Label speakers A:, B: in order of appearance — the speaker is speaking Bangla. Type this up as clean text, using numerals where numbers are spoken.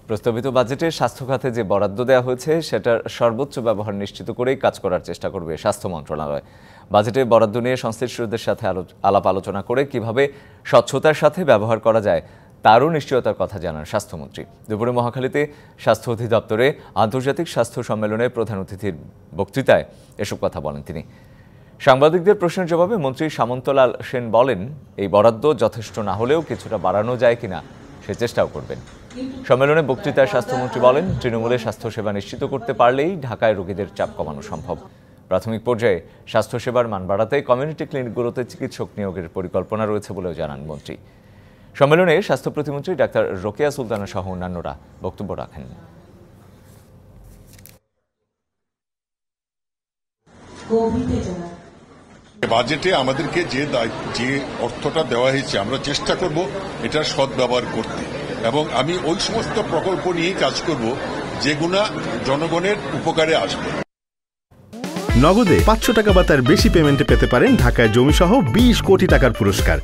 A: প্রস্তাবিত বাজেটে স্বাস্থ্য খাতে যে বরাদ্দ দেওয়া হয়েছে সেটার সর্বোচ্চ ব্যবহার নিশ্চিত করেই কাজ করার চেষ্টা করবে স্বাস্থ্য মন্ত্রণালয়। বাজেটে বরাদ্দ নিয়ে সংশ্লিষ্টদের সাথে আলাপ আলোচনা করে কিভাবে স্বচ্ছতার সাথে ব্যবহার করা যায় তারও নিশ্চয়তার কথা জানান স্বাস্থ্যমন্ত্রী। দুপুরে মহাখালীতে স্বাস্থ্য অধিদপ্তরে আন্তর্জাতিক স্বাস্থ্য সম্মেলনে প্রধান অতিথির বক্তৃতায় এসব কথা বলেন তিনি। সাংবাদিকদের প্রশ্নের জবাবে মন্ত্রী সামন্তলাল সেন বলেন, এই বরাদ্দ যথেষ্ট না হলেও কিছুটা বাড়ানো যায় কিনা সে চেষ্টাও করবেন। সম্মেলনে বক্তৃতায় স্বাস্থ্যমন্ত্রী বলেন, তৃণমূলে স্বাস্থ্যসেবা নিশ্চিত করতে পারলেই ঢাকায় রোগীদের চাপ কমানো সম্ভব। প্রাথমিক পর্যায়ে স্বাস্থ্যসেবার মান বাড়াতে কমিউনিটি ক্লিনিকগুলোতে চিকিৎসক নিয়োগের পরিকল্পনা রয়েছে বলেও জানান মন্ত্রী। সম্মেলনে স্বাস্থ্য প্রতিমন্ত্রী ডাক্তার রোকেয়া সুলতানা সহ অন্যান্যরা বক্তব্য রাখেন।
B: বাজেটে আমাদেরকে যে অর্থটা দেওয়া হয়েছে আমরা চেষ্টা করব এটার সদ্ব্যবহার করতে, এবং আমি ওই সমস্ত প্রকল্প নিয়েই কাজ করব যেগুলো জনগণের উপকারে আসবে।
C: নগদে 500 টাকা বা তার বেশি পেমেন্টে পেতে পারেন ঢাকায় জমিসহ 20 কোটি টাকার পুরস্কার।